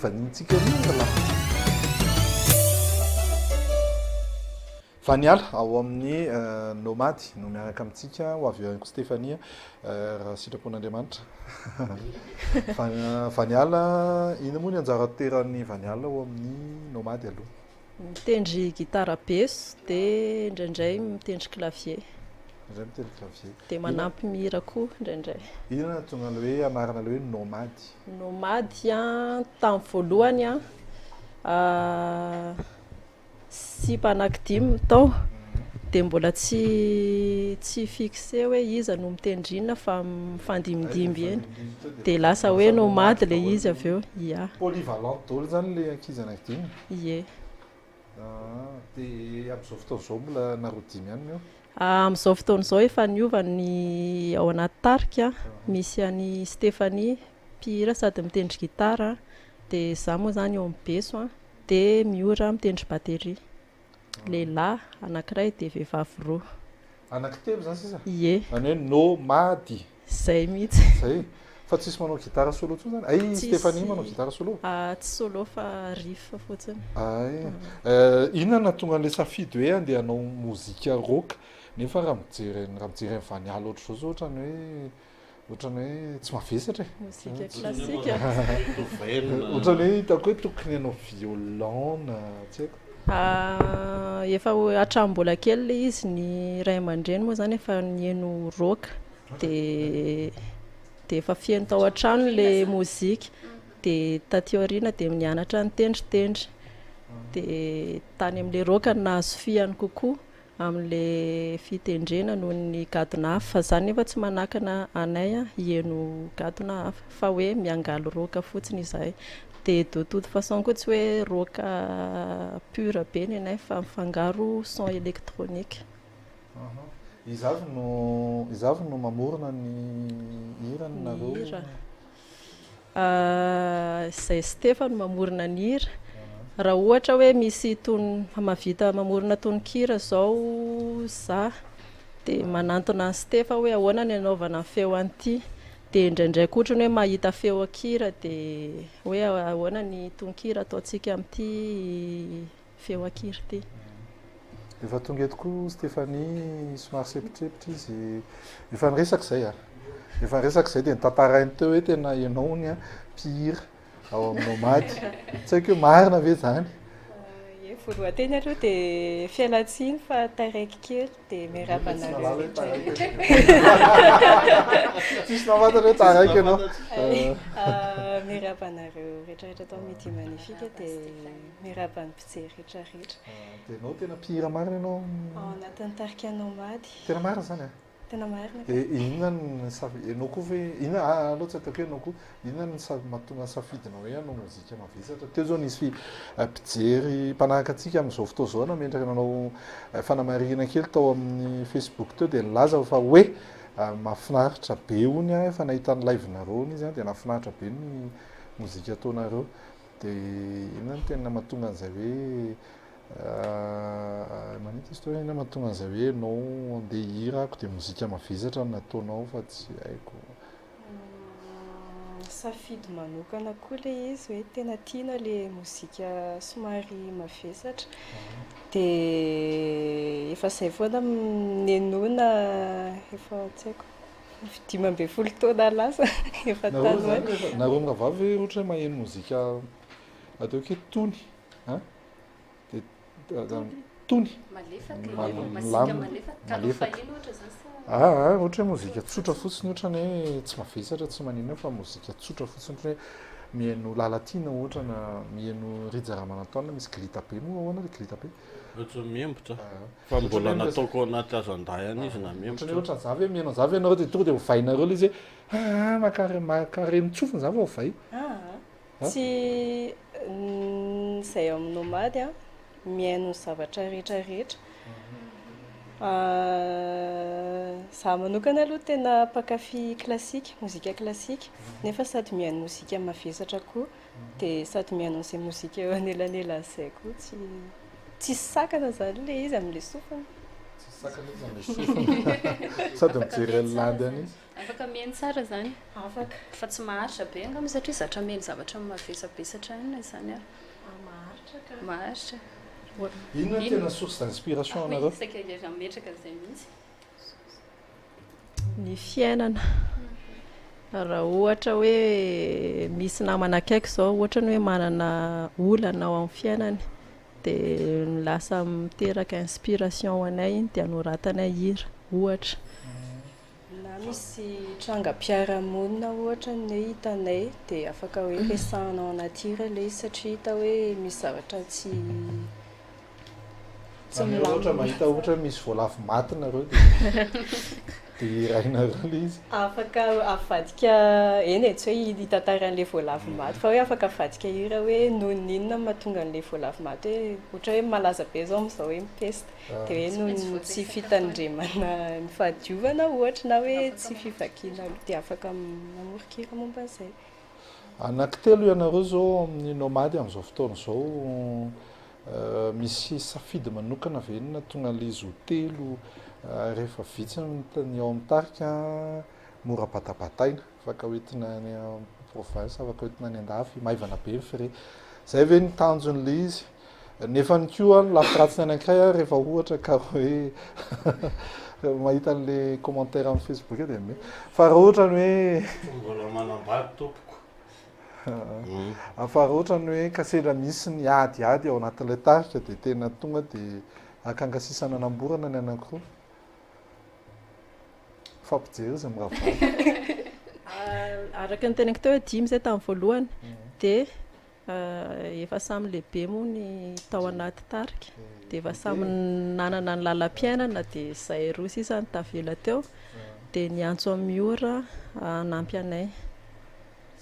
vanintsika mingala Faniala ao amin'ny nomady no miaraka amintsika ho avy ihany ko Stéphanie raha sitrapon'Andriamanitra Faniala ina moa ny anjara toeran'ny Faniala ao amin'ny nomady aloha mitendry gitara beso dia indraindray mitendry clavier indray mitendry clavier dia manampy mihira koa indraindray inona tonga le hoe anarana le hoe nomady nomady tamin'ny voalohany sy mpanankidimy tao dia mbola tsy fixe hoe iza no mitendrina fa mifandimidimby eny dia lasa hoe nomady le izy avy eo ia polyvalente daholo zany le ankizy anankidimy ie dia amin'izao fotoana izao mbola narodimy ihany eo amin'izao fotoana izao efa niovany ao anaty tarika misy any Stéphanie mpihira sady mitendry gitara dia izaho moa zany eo amin'ny beso dia miora mitendry bateria lehilahy anankiray dia vehivavy roa anankitelo zany sisa ie any hoe nomady zay mihitsy zay fa tsisy manao gitara solo tsony zany ay Stéphanie manao gitara solo tsy solo fa riff fotsiny ay inona tonga an'ilay safidy hoe andeha hanao mozika rock nefa raha mijery Faniala ohatr' zao ohatrany hoe tsy mavesatra mozika klasika ohatrany hoe hitako hoe tokony hanao violon tsy haiko efa hatrambola kely le izy ny ray aman-dreny moa zany efa nihaino rock dia efa fihaino tao an-trano le mozika dia taty aoriana dia nianatra nitendritendry dia tany amin'ilay rock nahazo fihany kokoa amin'ilay fitendrena noho ny gadona hafa fa zany nefa tsy manakana anay hihaino gadona hafa fa hoe miangalo rock fotsiny izahay dia de toute façon koa tsy hoe rock pure be ny anay fa mifangaro son électronique izavy no mamorona ny hira nareo izay Stéphane mamorona ny hira raha ohatra hoe misy tony mahavita mamorona tononkira zao za dia manantona Stéphane hoe ahoana ny anaovana feo an'ity dia indraindray kotrany hoe mahita feo akira dia hoe ahoana ny tononkira ataontsika amin'ity feo akira ity efa tonga eto koa Stéphanie somary sepitrepitra izy efa niresaka izay efa niresaka izay dia nitantarainy teo hoe tena ianao ny mpihira ao amin'ny nomady tsy haiko hoe marina ve zany voalohanteny aloha dia fialatsiny fa taraiky kely dia miarabanareo tsisy nafantatra hoe taraiky ianao miarabanareo rehetrarehetra atao midi magnifique dia miarabany mpijery rehetrarehetra dia ianao tena mpihira marina ianao ao anatin'ny tarika nomady tena marina zany tena marina inona ny ianao koa ve inona aloha tsy ataoko hoe ianao koa inona ny mahatonga safidinao hoe hanao mozika mavesatra teo zao nisy mpijery mpanahaka antsika amin'izao fotoana izao nametraka nanao fanamarihana kely tao amin'ny Facebook teo dia nilaza fa hoe mahafinaritra be hony efa nahita ny live nareo izy dia nahafinaritra be ny mozika ataonareo dia inona ny tena mahatonga an'izay hoe manita histoire ina mahatonga an'izay hoe anao andeha hira ako dia mozika mavesatra no nataonao fa tsy haiko safidy manokana koa le izy hoe tena tiana le mozika somary mavesatra dia efa izay foana nenona efa tsy haiko 15 taona lasa efa tany nareo mravavy ohatra hoe maheno mozika atao hoe tony tony ohatra hoe mozika tsotra fotsiny ohatrany hoe tsy mavesatra tsy maninona fa mozika tsotra fotsiny ohatra hoe mihaino lalatina ohatra na mihaino rijaramanataona misy glita be moa ahoana le glita be ohatra miembotra fa mbola nataoko anaty azan-dahany izy na miembotra ohatra zavy hoe mihaino zavy ianareo dia tonga dia hovainareo le izy hoe makare mitsofiny zavy hovay tsy izay amin'ny nomady mihaino ny zavatra rehetrarehetra za manokana aloha tena mpakafy klasika mozika klasika nefa sady mihaino mozika mavesatra koa dia sady mihaino an'izay mozika eo anelanela izay koa tsy sakana zany le izy amin'ilay sofiny sakana izy amy sofina sady mijery landy any izy afaka meny tsara zany afaka fa tsy maharitra be angamy satria zatra meny zavatra mavesabesatra any zany a maharitra inona no tena source d'inspiration anareo isaka metraka zay mihitsy ny fiainana raha ohatra hoe misy namana akaiky zao ohatra ny hoe manana olana ao amin'ny fiainany dia lasa miteraka inspiration ho anay iny dia anoratanay hira ohatra na misy trangam-piarahamonina ohatra ny hitanay dia afaka hoe resahanao anatira ilay izy satria hita hoe misy zavatra tsy ohatra mahita ohatra misy voalavo maty nareo dia irainareo le izy afaka avadika eny tsy hoe hitantaran'ilay voalavo maty fa hoe afaka avadika hira hoe noho ninona mahatonga an'ilay voalavo maty hoe ohatra hoe malaza be zao am'izao hoe mipesta dia hoe noho tsy fitandremana ny fahadiovana ohatra na hoe tsy fivakiana dia afaka mamorikira momba an'izay anankitelo ianareo zao amin'ny nomady amin'izao fotoana zao misy safidy manokana venona tonga le izy ho telo rehefa vitsy ny ao amin'ny tarika mora batabataina afaka hoentina any province afaka hoentina any andafy maivana be ny fre zay ve nitanjon'le izy nefa ny koa ny lafiratsiny anankiray rehefa ohatra ka hoe mahita an'le commentaire amin'ny Facebook dia me fa raha ohatra ny hoe mbola manambady tompoko fa raha ohatra ny hoe kasera misy ny adiady ao anatin'ilay tarika dia tena tonga dia akangasisana namborana ny anankiroa fampijery izy am'ravalo araka ny tenako teo hoe dimy zay tamin'ny voalohany dia efa samy lehibe moa ny tao anaty tarika dia efa samy nanana ny lalam-piainana dia izay roa sisa ny tavela teo dia ny antso amin'ny ora nampy anay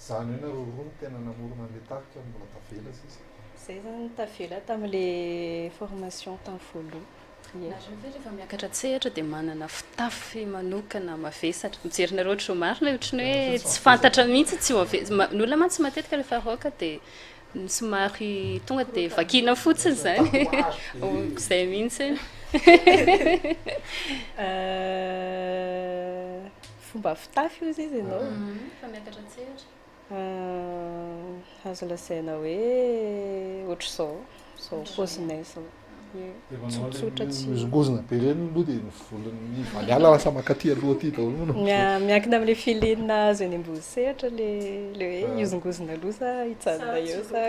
zany hoe nareo roa no tena namorona le tarika mbola tavela sisa zay zany tavela tamin'ilay formation tamin'ny voaloha nareo ve rehefa miakatra tsehatra dia manana fitafy manokana mavesatra mijerinareo ohatry marina ohatry ny hoe tsy fantatra mihitsy tsy ny olona mantsy matetika rehefa roaka dia somary tonga dia vakina fotsiny zany izay mihitsy fomba fitafy izy izy ianao fa miakatra tsehatra azo lazaina hoe ohatra zao pozinay zao tsotsotra tsy mizongozona be reny aloha dia ny valiala lasa makaty aloha aty daholo miankina amin'ilay filenina azo eny ambosehatra le hoe izongozona aloha sa hijanona eo sa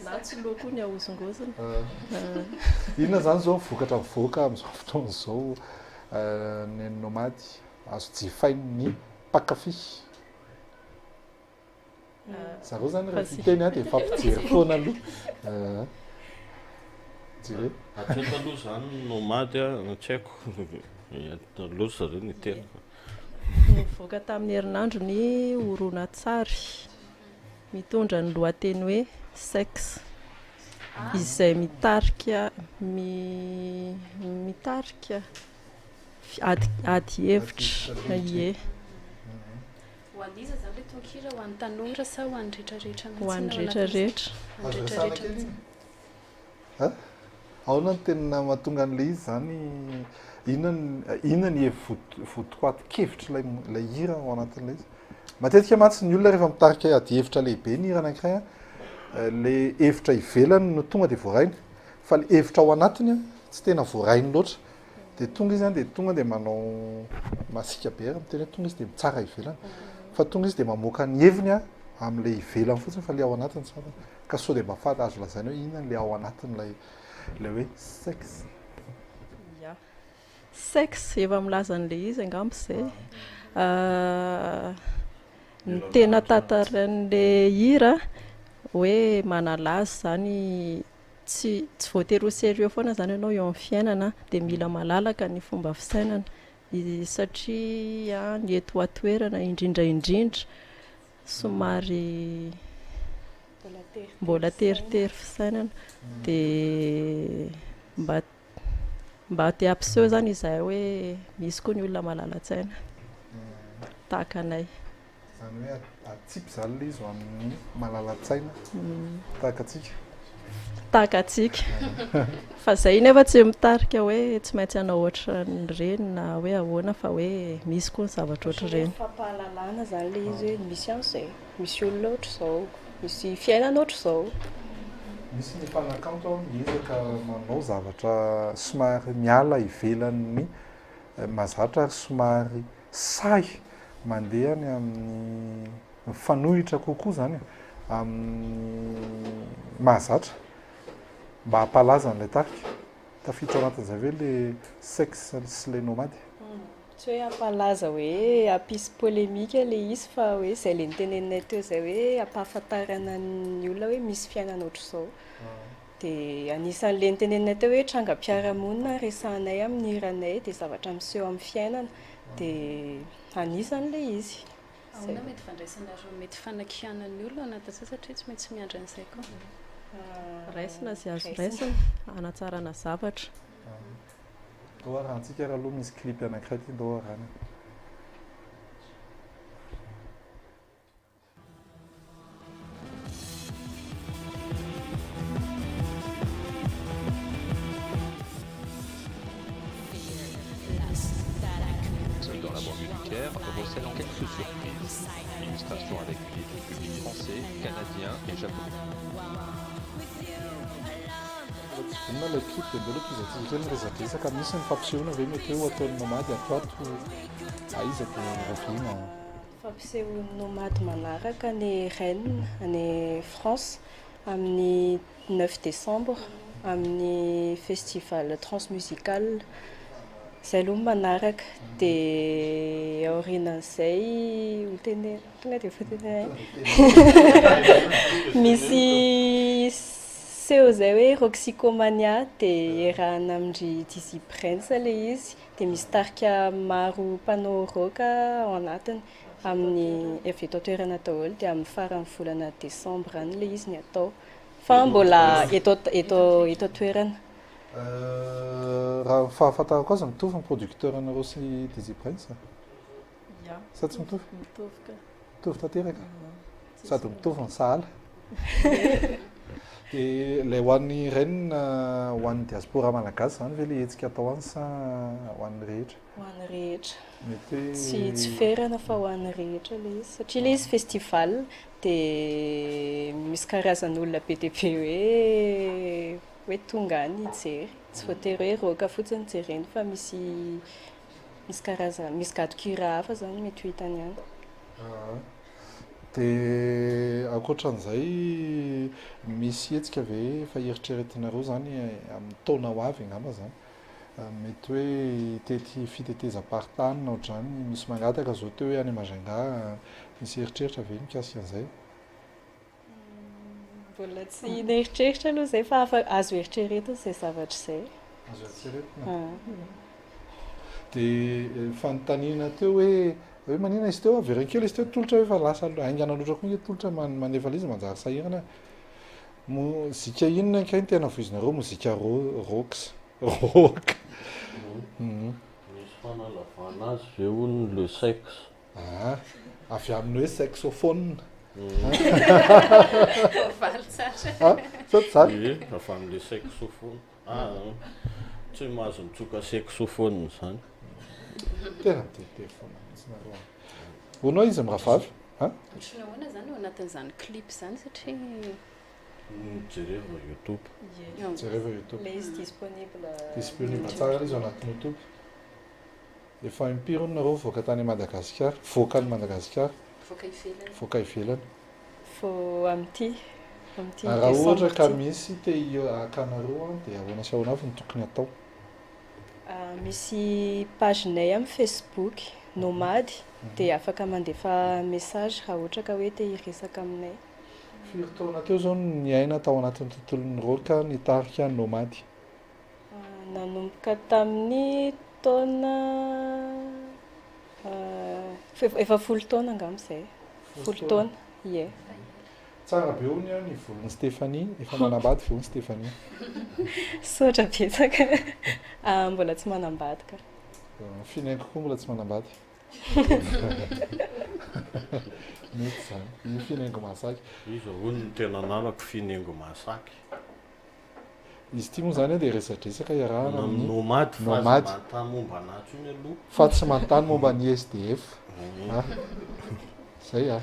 na tsy loha koa ny ahozongozona inona zany zao vokatra mivoaka amin'izao fotoana zao ny nomady azo jifainy ny pakafy zareo zany raha fiteny a dia fampijery foana aloha jere atreto aloha zany nomady a tsy haiko loza reo ny tena nivoaka tamin'ny herinandro ny horonan-tsary mitondra ny lohateny hoe sexe izay mitarika ady hevitra ie ho an'iza zany le tonkira ho an'ny tanora sa ho an'ny rehetrarehetra ho an'ny rehetrarehetra aona ny tena mahatonga an'le izy zany inona ny votoatin-kevitra ilay hira ao anatin'la izy matetika mantsy ny olona rehefa mitarika ady hevitra lehibe ny hira anankiray le hevitra ivelany no tonga dia voarainy fa le hevitra ao anatiny tsy tena voarainy loatra dia tonga izy dia tonga dia manao masika be ary miteny hoe tonga izy dia mitsara ivelany fa tonga izy dia mamoaka ny heviny amin'ilay ivelany fotsiny fa le ao anatiny tsara ka sao dia mba fata azo lazaina hoe inona le ao anatin'ilay hoe sexe sexe efa milaza an'le izy angambo zay ny tena tantaran'le hira hoe manalaza zany tsy voatery ho sérieux foana zany ianao eo amin'ny fiainana dia mila malalaka ny fomba fisainana satria ny eto atoerana indrindraindrindra somary mbola teritery fisainana dia mba te ampiseho zany izay hoe misy koa ny olona malala-tsaina tahaka anay zany hoe atsipy zany le izy ho amin'ny malala-tsaina tahaka atsika taka atsika fa zay nefa tsy mitarika hoe tsy maintsy anao ohatra ny reny na hoe ahoana fa hoe misy koa ny zavatra ohatra reny fampahalalana zany le izy hoe misy an'izay misy olona ohatra zao misy fiainana ohatra zao misy ny mpanakanto miezaka manao zavatra somary miala ivelan'ny mahazatra ary somary say mandehany amin'ny fanohitra kokoa zany amin'ny mahazatra mba hampalaza n'ilay tarika tafiditra ao anatin'izay hoe le sexe sy le nomady tsy hoe hampalaza hoe hampisy polémika le izy fa hoe zay le niteneninay teo zay hoe hampahafantarana ny olona hoe misy fiainana ohatra zao dia anisan'le niteneninay teo hoe trangam-piarahamonina resahanay amin'ny iranay dia zavatra miseho amin'ny fiainana dia anisan'le izy ahoana mety fandraisanareo mety fanakianany olona anatin'izay satria tsy maintsy miandra an'izay koa raisina sy azo raisina anatsarana zavatra doarahantsika raha aloha misy clip anankiray ty doarana Dans la banlieue du Caire, recèle quelques surprises. Illustration avec une équipe publique français, canadien et japonais. Inona ilay clip dia mbola kizatizatra hoe miresadresaka misy ny fampisehoana ve mety hoe ataon'ny nomady atoato aizako raviana fampisehoan'ny nomady manaraka ny Rennes any France amin'ny 9 décembre amin'ny festival transmusical zay aloha manaraka dia aorianan'izay tene tonga dia fotenay misy seho zay hoe Roxicomania dia erahana amin'ny Dizzy Prince le izy dia misy tarika maro mpanao rock ao anatiny amin'ny avy eto toerana daholo dia amin'ny faran'ny volana décembre any le izy ny atao fa mbola eto toerana raha fahafantarako azy mitovy ny producteur anareo sy Dizzy Prince sa tsy mitovy mitovy tanteraka sady mitovy ny sahala dia ilay ho an'ny Rennes ho an'ny diaspora malagasy zany ve le hetsika atao any sa ho an'ny rehetra ho an'ny rehetra mety tsy ferana fa ho an'ny rehetra le izy satria le izy festival dia misy karazan'olona be dia be hoe tonga any hijery tsy voatery hoe roka fotsiny jereny fa misy gadokira hafa zany mety ho hitany any dia ankoatran'izay misy hetsika ve efa eritreretinareo zany amin'ny taona ho avy angamba zany mety hoe tety fitetezam-partanina ohatrany misy mangataka zao teo hoe any Majunga misy eritreritra ve mikasika an'izay mbola tsy neritreritra aloha zay fa azo eritreretina zay zavatra zay azo eritreretina dia fanontaniana teo hoe manina izy teo averenkely izy teo tolotra hoe fa lasa aingana loatra koa tolotra manefa izy manjary sahirana mozika inona ankay ny tena voizinareo mozika rock misy fanalavana azy ve hono le sexe avy amin'ny hoe saxophone avy amin'le saxophone tsy mahazo mitsoka saxophone zany tena tetefona mihitsy honao izy miravavy ohatrany ahoana zany ao anatin'izany clip zany satria jereva YouTube jereva YouTube le izy disponible tsara izy ao anatin'ny YouTube efa impiry nareo voaka tany Madagasikara voaka ny Madagasikara voaka ivelany fo amin'ity raha ohatra ka misy te akanareo dia ahoana sy ahoana avy ny tokony atao misy pagenay amin'ny Facebook nomady dia afaka mandefa message raha ohatra ka hoe te hiresaka aminay firy taona teo zao ny aina tao anatin'ny tontolon'ny roka ny tarika nomady nanomboka tamin'ny taona efa folo taona angamb'izay folo taona ie tsara be hony ny volon'ny Stéphanie efa manambady volon'ny Stéphanie sotra betsaka mbola tsy manambady finaingo koa mbola tsy manambady mety zany io finaingo mahasaky izy hono ny tena analako finaingo mahasaky izy ity moa zany dia resadresaka iarahana amin'ny nomady nomady fa momba anazy iny aloha fa tsy manontany momba ny SDF zay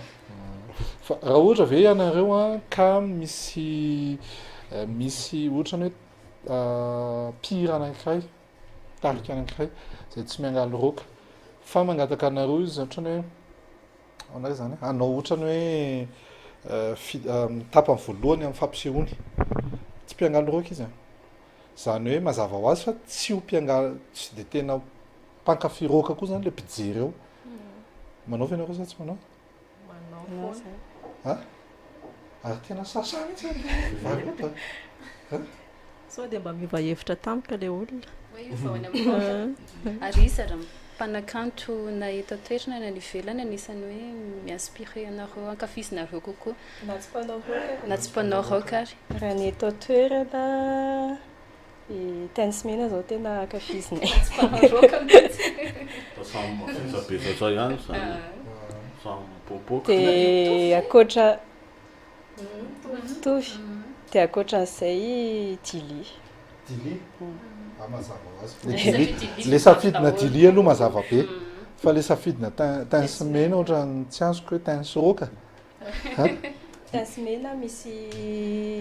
fa raha ohatra ve ianareo ka misy ohatrany hoe pire anankiray tarika anankiray zay tsy miangalo roka fa mangataka anareo izy ohatrany hoe anao zany anao ohatrany hoe tapany voalohany amin'ny fampisehoany tsy mpiangalo roka izy zany hoe mazava ho azy fa tsy ho mpiangalo tsy dia tena mpankafy roka koa zany le mpijery eo manao fa ianareo sa tsy manao ary tena sasany mihitsy sao dia mba miova hevitra tamika le olona ary izy raha mpanakanto na eto toerana na nivelany anisany hoe miinspiré anareo ankafizinareo kokoa na tsy mpanao rock ary raha ny eto toerana tany semena zao tena ankafizinay besatra ihany zany sampopoka dia akoatra mitovy dia akoatran'izay dily mazava hoazy le safidina dily aloha mazava be fa le safidina tany semena ohatrany tsy azoko hoe tany roka tany semena misy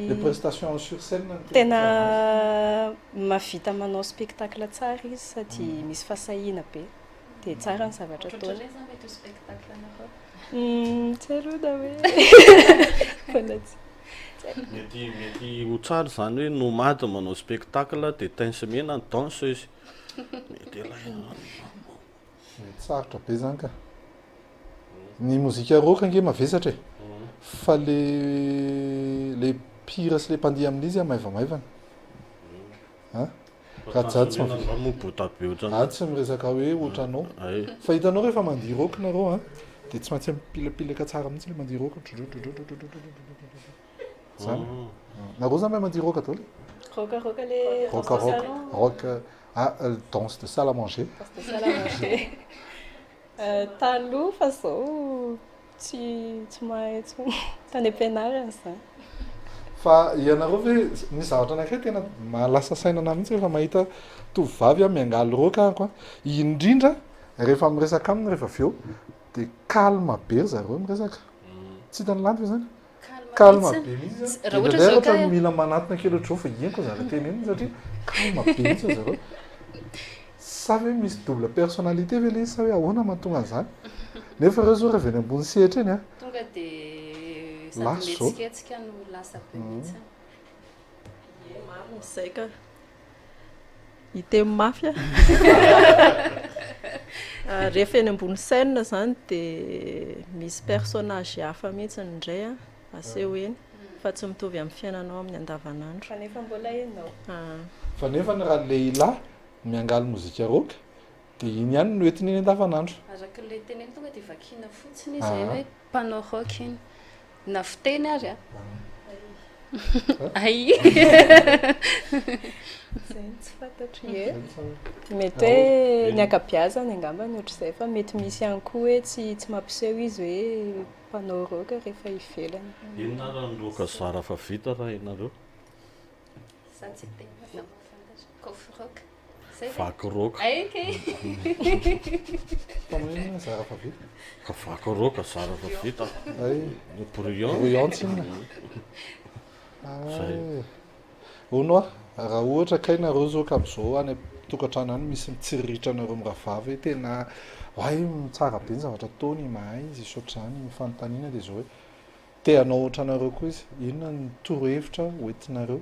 les prestations sur scène tena mavita manao spectacle tsara izy sady misy fahasahiana be dia tsara ny zavatra ataony tsy aloha da hoe mety ho tsara zany hoe nomady manao spectacle dia tany semena ny danseuse mety sarotra be zany ka ny mozika roka nge mavesatra fa le pire sy le mpandihy amin'izy maivamaivana raha jady tsy miresaka hoe ohatranao fa hitanao rehefa mandihy roka nareo dia tsy maintsy mipilapilaka tsara mihitsy le mandihy roka zany nareo zany mahay mandihy roka daholo rock danse de salle à manger taloha fa zao tsy mahay tany am-pianarana zany fa ianareo ve misy zavatra anankiray tena malasa sainana mihitsy rehefa mahita tovovavy miangalo roka ako indrindra rehefa miresaka aminy rehefa avy eo dia calme be zareo miresaka tsy hitany landy zany calme be mihitsy ohatra mila manatina kely ohatrao fa ienko zara teny eny satria calme be mihitsy zareo sa hoe misy double personnalité ve le izy sa hoe ahoana mahatonga an'izany nefa reo zao rehefa eny ambony sehatra eny tonga dia etsikaetsika no lasa be mihitsy maro zay ka hitemy mafy rehefa eny ambony scène zany dia misy personnage hafa mihitsy indray aseho eny fa tsy mitovy amin'ny fiainanao amin'ny andavanandro fa nefa mbola enao fa nefa ny raha lehilahy miangalo mozika roka dia iny ihany no entiny eny andavanandro araka le teneny tonga dia vakina fotsiny izay hoe mpanao rock iny na fiteny ary ai zay tsy fantatry mety hoe ny ankabeazany angambany ohatr'izay fa mety misy ihany koa hoe tsy mampiseho izy hoe mpanao roka rehefa ivelany inona raha ny roka zara fa vita raha ianareo satsy tena coffre rock vaky roka tamin'iny zara fa vita ka vaky roka zara fa vita ny brouillante iny ono raha ohatra kainareo zao ka am'izao any tokantrano any misy mitsiritritra anareo miravavy tena ay tsara be ny zavatra ataony mahay izy isotrany mifanontaniana dia zao hoe teanao ohatra anareo koa izy inona ny torohevitra hoentinareo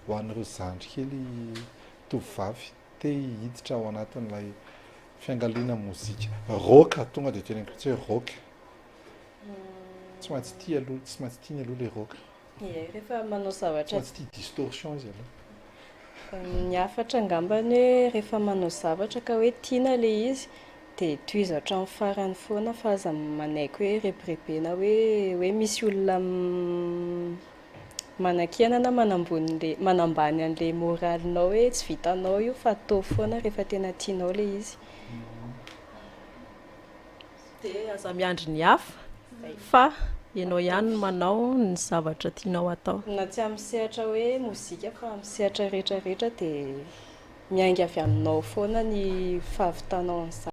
ho anareo zandry kely tovovavy te hiditra ao anatin'ilay fiangaliana mozika roka tonga dia tena tsy hoe roka tsy maintsy tia aloha tsy maintsy tiany aloha le roka rehefa manao zavatra tsy tia distorsion izy aloha ny afatra angambany hoe rehefa manao zavatra ka hoe tiana le izy dia toizatra amin'ny farany foana fa aza manaiky hoe reprepena hoe misy olona manan-kiana na manambany an'le moralinao hoe tsy vitanao io fa atao foana rehefa tena tianao le izy dia aza miandry ny hafa fa ianao ihany manao ny zavatra tianao atao. Na tsyamisehatra hoe mozika fa misehatra rehetrarehetra dia miainga avy aminao foana ny fahavitanao an'izany.